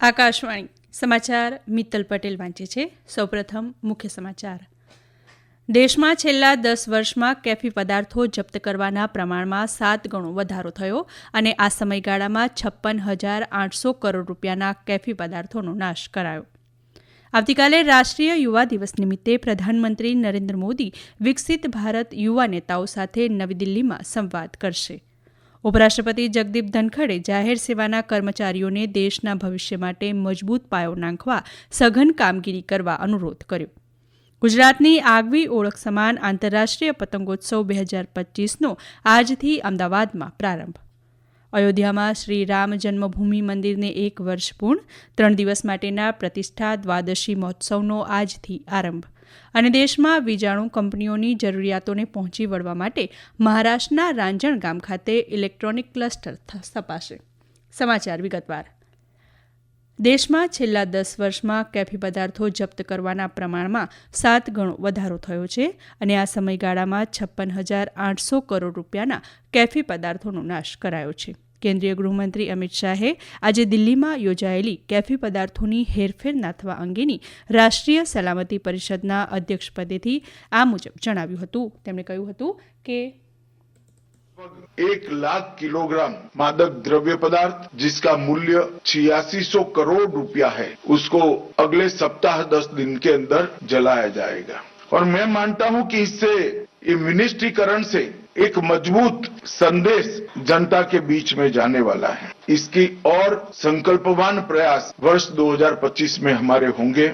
આકાશવાણી સમાચાર મિત્તલ પટેલ વાંચે છે. સૌપ્રથમ મુખ્ય સમાચાર. દેશમાં છેલ્લા 10 વર્ષમાં કેફી પદાર્થો જપ્ત કરવાના પ્રમાણમાં 7 ગણો વધારો થયો અને આ સમયગાળામાં 56,800 કરોડ રૂપિયાના કેફી પદાર્થોનો નાશ કરાયો. આવતીકાલે રાષ્ટ્રીય યુવા દિવસ નિમિત્તે પ્રધાનમંત્રી નરેન્દ્ર મોદી વિકસિત ભારત યુવા નેતાઓ સાથે નવી દિલ્હીમાં સંવાદ કરશે. ઉપરાષ્ટ્રપતિ જગદીપ ધનખડે જાહેર સેવાના કર્મચારીઓને દેશના ભવિષ્ય માટે મજબૂત પાયો નાંખવા સઘન કામગીરી કરવા અનુરોધ કર્યો. ગુજરાતની આગવી ઓળખ સમાન આંતરરાષ્ટ્રીય પતંગોત્સવ 2025નો આજથી અમદાવાદમાં પ્રારંભ. અયોધ્યામાં શ્રી રામ જન્મભૂમિ મંદિરને 1 વર્ષ પૂર્ણ, 3 દિવસ માટેના પ્રતિષ્ઠા દ્વાદશી મહોત્સવનો આજથી આરંભ. અને દેશમાં વીજાણુ કંપનીઓની જરૂરિયાતોને પહોંચી વળવા માટે મહારાષ્ટ્રના રાંજણ ગામ ખાતે ઇલેક્ટ્રોનિક ક્લસ્ટર સ્થપાશે. સમાચાર વિગતવાર. દેશમાં છેલ્લા 10 વર્ષમાં કેફી પદાર્થો જપ્ત કરવાના પ્રમાણમાં 7 ગણો વધારો થયો છે અને આ સમયગાળામાં 56,800 કરોડ રૂપિયાના કેફી પદાર્થોનો નાશ કરાયો છે. કેન્દ્રીય ગૃહમંત્રી અમિત શાહે આજે દિલ્હીમાં યોજાયેલી કેફી પદાર્થોની હેરફેર નાથવા અંગેની રાષ્ટ્રીય સલામતી પરિષદના અધ્યક્ષપદેથી આ મુજબ જણાવ્યું હતું. તેમણે કહ્યું હતું કે 1 लाख किलोग्राम मादक द्रव्य पदार्थ जिसका मूल्य 8600 करोड़ रुपया है उसको अगले सप्ताह 10 दिन के अंदर जलाया जाएगा. और मैं मानता हूं कि इससे ये विनिष्टीकरण से एक मजबूत संदेश जनता के बीच में जाने वाला है. इसकी और संकल्पवान प्रयास वर्ष 2025 में हमारे होंगे.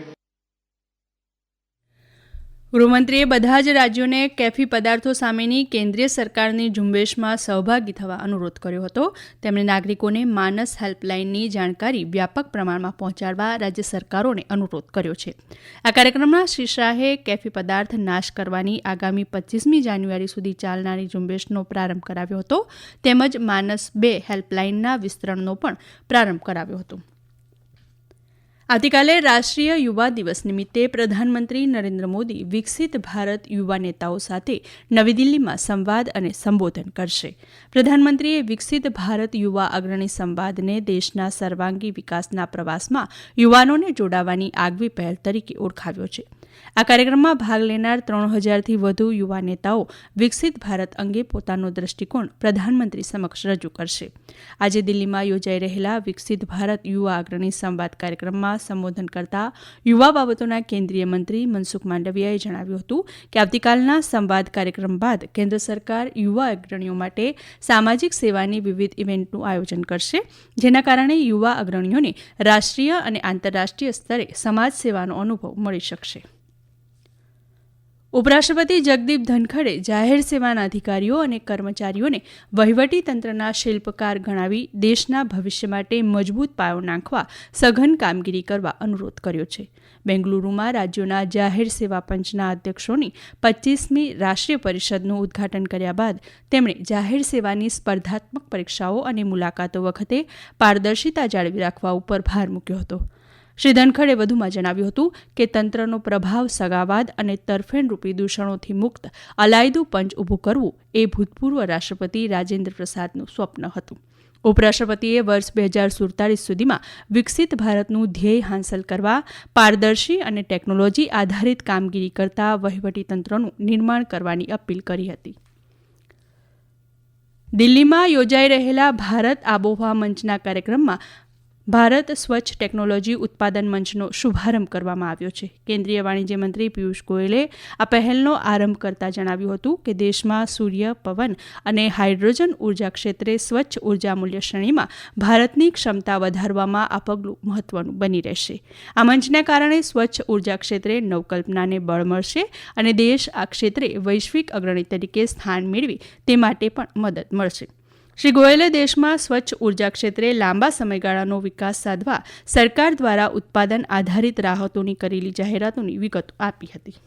ગૃહમંત્રીએ બધા જ રાજ્યોને કેફી પદાર્થો સામેની કેન્દ્રીય સરકારની ઝુંબેશમાં સહભાગી થવા અનુરોધ કર્યો હતો. તેમણે નાગરિકોને માનસ હેલ્પલાઇનની જાણકારી વ્યાપક પ્રમાણમાં પહોંચાડવા રાજ્ય સરકારોને અનુરોધ કર્યો છે. આ કાર્યક્રમમાં શ્રી શાહે કેફી પદાર્થ નાશ કરવાની આગામી 25મી જાન્યુઆરી સુધી ચાલનારી ઝુંબેશનો પ્રારંભ કરાવ્યો હતો તેમજ માનસ 2 હેલ્પલાઇનના વિસ્તરણનો પણ પ્રારંભ કરાવ્યો હતો. આવતીકાલે રાષ્ટ્રીય યુવા દિવસ નિમિત્તે પ્રધાનમંત્રી નરેન્દ્ર મોદી વિકસિત ભારત યુવા નેતાઓ સાથે નવી દિલ્હીમાં સંવાદ અને સંબોધન કરશે. પ્રધાનમંત્રીએ વિકસિત ભારત યુવા અગ્રણી સંવાદને દેશના સર્વાંગી વિકાસના પ્રવાસમાં યુવાનોને જોડાવાની આગવી પહેલ તરીકે ઓળખાવ્યો છે. આ કાર્યક્રમમાં ભાગ લેનાર 3000થી વધુ યુવા નેતાઓ વિકસિત ભારત અંગે પોતાનો દ્રષ્ટિકોણ પ્રધાનમંત્રી સમક્ષ રજૂ કરશે. આજે દિલ્હીમાં યોજાઈ રહેલા વિકસિત ભારત યુવા અગ્રણી સંવાદ કાર્યક્રમમાં સંબોધન કરતા યુવા બાબતોના કેન્દ્રીય મંત્રી મનસુખ માંડવિયાએ જણાવ્યું હતું કે આવતીકાલના સંવાદ કાર્યક્રમ બાદ કેન્દ્ર સરકાર યુવા અગ્રણીઓ માટે સામાજિક સેવાની વિવિધ ઇવેન્ટનું આયોજન કરશે, જેના કારણે યુવા અગ્રણીઓને રાષ્ટ્રીય અને આંતરરાષ્ટ્રીય સ્તરે સમાજ સેવાનો અનુભવ મળી શકશે. ઉપરાષ્ટ્રપતિ જગદીપ ધનખડે જાહેર સેવાના અધિકારીઓ અને કર્મચારીઓને વહીવટી તંત્રના શિલ્પકાર ગણાવી દેશના ભવિષ્ય માટે મજબૂત પાયો નાંખવા સઘન કામગીરી કરવા અનુરોધ કર્યો છે. બેંગલુરુમાં રાજ્યોના જાહેર સેવા પંચના અધ્યક્ષોની 25મી રાષ્ટ્રીય પરિષદનું ઉદ્ઘાટન કર્યા બાદ તેમણે જાહેર સેવાની સ્પર્ધાત્મક પરીક્ષાઓ અને મુલાકાતો વખતે પારદર્શિતા જાળવી રાખવા ઉપર ભાર મૂક્યો હતો. શ્રી ધનખડે વધુમાં જણાવ્યું હતું કે તંત્રનો પ્રભાવ સગાવાદ અને તરફેણરૂપી દૂષણોથી મુક્ત અલાયદું પંચ ઊભું કરવું એ ભૂતપૂર્વ રાષ્ટ્રપતિ રાજેન્દ્ર પ્રસાદનું સ્વપ્ન હતું. ઉપરાષ્ટ્રપતિએ વર્ષ 2047 સુધીમાં વિકસિત ભારતનું ધ્યેય હાંસલ કરવા પારદર્શી અને ટેકનોલોજી આધારિત કામગીરી કરતા વહીવટીતંત્રનું નિર્માણ કરવાની અપીલ કરી હતી. દિલ્હીમાં યોજાઈ રહેલા ભારત આબોહવા મંચના કાર્યક્રમમાં ભારત સ્વચ્છ ટેકનોલોજી ઉત્પાદન મંચનો શુભારંભ કરવામાં આવ્યો છે. કેન્દ્રીય વાણિજ્ય મંત્રી પિયુષ ગોયલે આ પહેલનો આરંભ કરતા જણાવ્યું હતું કે દેશમાં સૂર્ય, પવન અને હાઇડ્રોજન ઉર્જા ક્ષેત્રે સ્વચ્છ ઉર્જા મૂલ્ય શ્રેણીમાં ભારતની ક્ષમતા વધારવામાં આ પગલું મહત્વનું બની રહેશે. આ મંચના કારણે સ્વચ્છ ઉર્જા ક્ષેત્રે નવકલ્પનાને બળ મળશે અને દેશ આ ક્ષેત્રે વૈશ્વિક અગ્રણી તરીકે સ્થાન મેળવે તે માટે પણ મદદ મળશે. શ્રી ગોયલે દેશમાં સ્વચ્છ ઉર્જા ક્ષેત્રે લાંબા સમયગાળાનો વિકાસ સાધવા સરકાર દ્વારા ઉત્પાદન આધારિત રાહતોની કરેલી જાહેરાતોની વિગતો આપી હતી.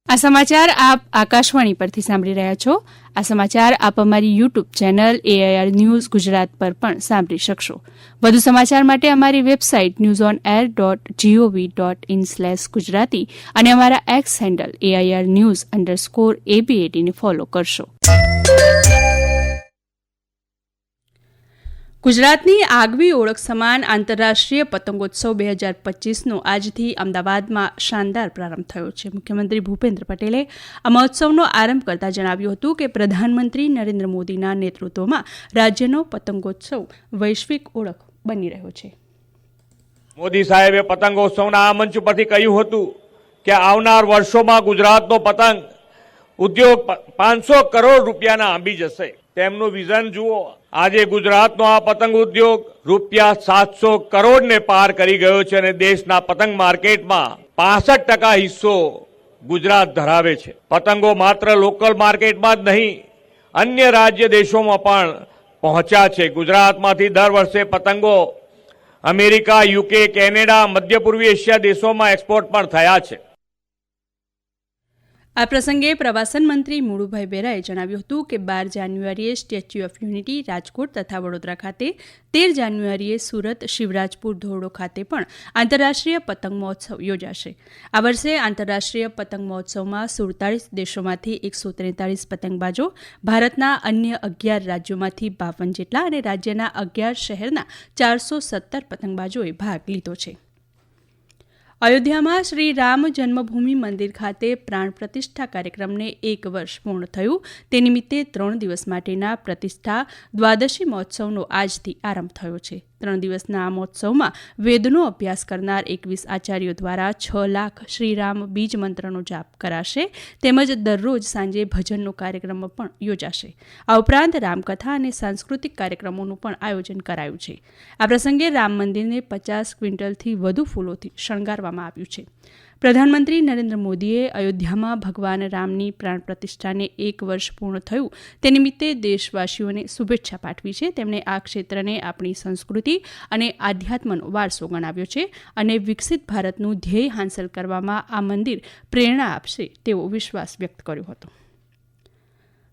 આ સમાચાર આપ આકાશવાણી પરથી સાંભળી રહ્યા છો. આ સમાચાર આપ અમારી YouTube channel AIR news Gujarat પર પણ સાંભળી શકશો. વધુ સમાચાર માટે અમારી વેબસાઇટ newsonair.gov.in/gujarati અને અમારા એક્સ હેન્ડલ AIR News_ABAD ને ફોલો કરશો. ગુજરાતની આગવી ઓળખ સમાન આંતરરાષ્ટ્રીય પતંગોત્સવ 2025નો આજથી અમદાવાદમાં શાનદાર પ્રારંભ થયો છે. મુખ્યમંત્રી ભૂપેન્દ્ર પટેલે આ મહોત્સવનો આરંભ કરતા જણાવ્યું હતું કે પ્રધાનમંત્રી નરેન્દ્ર મોદીના નેતૃત્વમાં રાજ્યનો પતંગોત્સવ વૈશ્વિક ઓળખ બની રહ્યો છે. મોદી સાહેબે પતંગોત્સવના આ મંચ પરથી કહ્યું હતું કે આવનાર વર્ષોમાં ગુજરાતનો પતંગ ઉદ્યોગ 500 કરોડ રૂપિયાના આંબી જશે. તેમનું વિઝન જુઓ. આજે ગુજરાતનો આ પતંગ ઉદ્યોગ રૂપિયા 700 કરોડને પાર કરી ગયો છે અને દેશના પતંગ માર્કેટમાં 65% હિસ્સો ગુજરાત ધરાવે છે. પતંગો માત્ર લોકલ માર્કેટમાં જ નહીં, અન્ય રાજ્ય દેશોમાં પણ પહોંચ્યા છે. ગુજરાતમાંથી દર વર્ષે પતંગો અમેરિકા, યુકે, કેનેડા, મધ્ય પૂર્વી એશિયા દેશોમાં એક્સપોર્ટ પણ થયા છે. આ પ્રસંગે પ્રવાસન મંત્રી મુળુભાઈ બેરાએ જણાવ્યું હતું કે 12 જાન્યુઆરીએ સ્ટેચ્યુ ઓફ યુનિટી રાજકોટ તથા વડોદરા ખાતે, 13 જાન્યુઆરીએ સુરત, શિવરાજપુર, ધોરડો ખાતે પણ આંતરરાષ્ટ્રીય પતંગ મહોત્સવ યોજાશે. આ વર્ષે આંતરરાષ્ટ્રીય પતંગ મહોત્સવમાં 47 દેશોમાંથી 143 પતંગબાજો, ભારતના અન્ય 11 રાજ્યોમાંથી 52 જેટલા અને રાજ્યના 11 શહેરના 417 પતંગબાજોએ ભાગ લીધો છે. અયોધ્યામાં શ્રી રામ જન્મભૂમિ મંદિર ખાતે પ્રાણ પ્રતિષ્ઠા કાર્યક્રમને 1 વર્ષ પૂર્ણ થયું. તે નિમિત્તે 3 દિવસ માટેના પ્રતિષ્ઠા દ્વાદશી મહોત્સવનો આજથી આરંભ થયો છે. 3 દિવસના આ મહોત્સવમાં વેદનો અભ્યાસ કરનાર 21 આચાર્યો દ્વારા 6 લાખ શ્રીરામ બીજ મંત્રનો જાપ કરાશે. તેમજ દરરોજ સાંજે ભજનનો કાર્યક્રમ પણ યોજાશે. આ ઉપરાંત રામકથા અને સાંસ્કૃતિક કાર્યક્રમોનું પણ આયોજન કરાયું છે. આ પ્રસંગે રામ મંદિરને 50 ક્વિન્ટલથી વધુ ફૂલોથી શણગારવામાં આવ્યું છે. પ્રધાનમંત્રી નરેન્દ્ર મોદીએ અયોધ્યામાં ભગવાન રામની પ્રાણ પ્રતિષ્ઠાને 1 વર્ષ પૂર્ણ થયું તે નિમિત્તે દેશવાસીઓને શુભેચ્છા પાઠવી છે. તેમણે આ ક્ષેત્રને આપણી સંસ્કૃતિ અને આધ્યાત્મનો વારસો ગણાવ્યો છે અને વિકસિત ભારતનું ધ્યેય હાંસલ કરવામાં આ મંદિર પ્રેરણા આપશે તેવો વિશ્વાસ વ્યક્ત કર્યો હતો.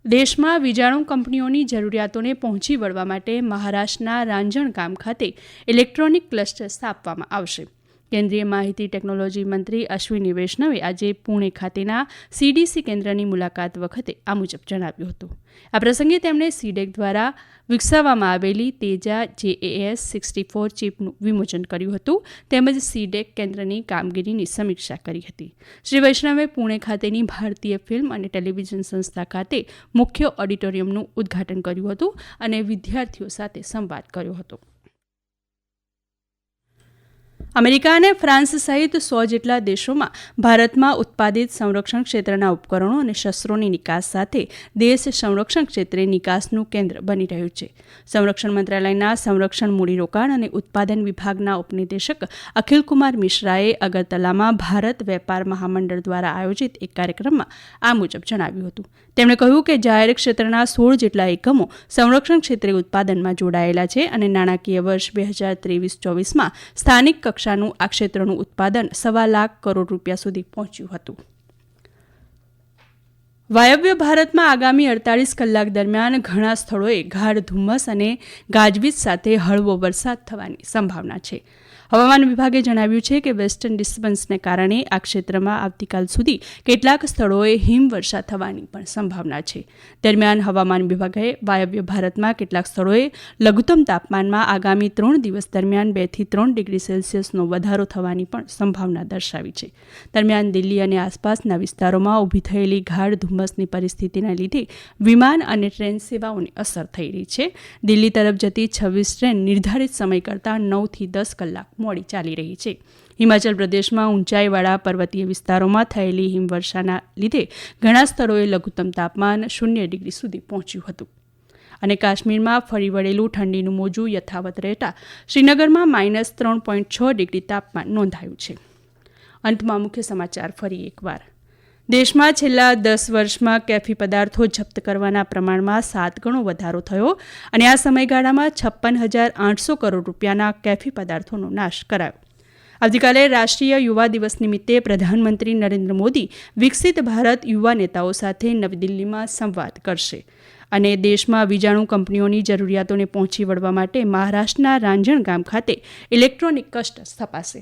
દેશમાં વીજાણુ કંપનીઓની જરૂરિયાતોને પહોંચી વળવા માટે મહારાષ્ટ્રના રાંજણગામ ખાતે ઇલેક્ટ્રોનિક ક્લસ્ટર સ્થાપવામાં આવશે. કેન્દ્રીય માહિતી ટેકનોલોજી મંત્રી અશ્વિની વૈષ્ણવે આજે પુણે ખાતેના સીડીસી કેન્દ્રની મુલાકાત વખતે આ મુજબ જણાવ્યું હતું. આ પ્રસંગે તેમણે સીડેક દ્વારા વિકસાવવામાં આવેલી તેજા JAS 64 ચીપનું વિમોચન કર્યું હતું. તેમજ સીડેક કેન્દ્રની કામગીરીની સમીક્ષા કરી હતી. શ્રી વૈષ્ણવે પુણે ખાતેની ભારતીય ફિલ્મ અને ટેલિવિઝન સંસ્થા ખાતે મુખ્ય ઓડિટોરિયમનું ઉદ્ઘાટન કર્યું હતું અને વિદ્યાર્થીઓ સાથે સંવાદ કર્યો હતો. અમેરિકા અને ફ્રાન્સ સહિત 100 જેટલા દેશોમાં ભારતમાં ઉત્પાદિત સંરક્ષણ ક્ષેત્રના ઉપકરણો અને શસ્ત્રોની નિકાસ સાથે દેશ સંરક્ષણ ક્ષેત્રે નિકાસનું કેન્દ્ર બની રહ્યું છે. સંરક્ષણ મંત્રાલયના સંરક્ષણ મૂડીરોકાણ અને ઉત્પાદન વિભાગના ઉપનિદેશક અખિલકુમાર મિશ્રાએ અગરતલામાં ભારત વેપાર મહામંડળ દ્વારા આયોજિત એક કાર્યક્રમમાં આ મુજબ જણાવ્યું હતું. તેમણે કહ્યું કે જાહેર ક્ષેત્રના 16 જેટલા એકમો સંરક્ષણ ક્ષેત્રે ઉત્પાદનમાં જોડાયેલા છે અને નાણાકીય વર્ષ 2023-24માં સ્થાનિક કક્ષાનું આ ક્ષેત્રનું ઉત્પાદન 1.25 લાખ કરોડ રૂપિયા સુધી પહોંચ્યું હતું. વાયવ્ય ભારતમાં આગામી 48 કલાક દરમિયાન ઘણા સ્થળોએ ગાઢ ધુમ્મસ અને ગાજવીજ સાથે હળવો વરસાદ થવાની સંભાવના છે. હવામાન વિભાગે જણાવ્યું છે કે વેસ્ટર્ન ડિસ્ટર્બન્સને કારણે આ ક્ષેત્રમાં આવતીકાલ સુધી કેટલાક સ્થળોએ હિમવર્ષા થવાની પણ સંભાવના છે. દરમિયાન હવામાન વિભાગે વાયવ્ય ભારતમાં કેટલાક સ્થળોએ લઘુત્તમ તાપમાનમાં આગામી 3 દિવસ દરમિયાન 2 થી 3 ડિગ્રી સેલ્સિયસનો વધારો થવાની પણ સંભાવના દર્શાવી છે. દરમિયાન દિલ્હી અને આસપાસના વિસ્તારોમાં ઊભી થયેલી ગાઢ ધુમ્મસની પરિસ્થિતિના લીધે વિમાન અને ટ્રેન સેવાઓને અસર થઈ રહી છે. દિલ્હી તરફ જતી 26 ટ્રેન નિર્ધારિત સમય કરતાં 9 થી 10 કલાક મોડી ચાલી રહી છે. હિમાચલ પ્રદેશમાં ઊંચાઈવાળા પર્વતીય વિસ્તારોમાં થયેલી હિમવર્ષાના લીધે ઘણા સ્થળોએ લઘુત્તમ તાપમાન 0 ડિગ્રી સુધી પહોંચ્યું હતું. અને કાશ્મીરમાં ફરી વળેલું ઠંડીનું મોજું યથાવત રહેતા શ્રીનગરમાં -3.6 ડિગ્રી તાપમાન નોંધાયું છે. અંતમાં મુખ્ય સમાચાર ફરી એકવાર. દેશમાં છેલ્લા 10 વર્ષમાં કેફી પદાર્થો જપ્ત કરવાના પ્રમાણમાં 7 ગણો વધારો થયો અને આ સમયગાળામાં 56,800 કરોડ રૂપિયાના કેફી પદાર્થોનો નાશ કરાયો. આવતીકાલે રાષ્ટ્રીય યુવા દિવસ નિમિત્તે પ્રધાનમંત્રી નરેન્દ્ર મોદી વિકસિત ભારત યુવા નેતાઓ સાથે નવી દિલ્હીમાં સંવાદ કરશે. અને દેશમાં વીજાણુ કંપનીઓની જરૂરિયાતોને પહોંચી વળવા માટે મહારાષ્ટ્રના રાંજણગામ ખાતે ઇલેક્ટ્રોનિક ક્લસ્ટર સ્થપાશે.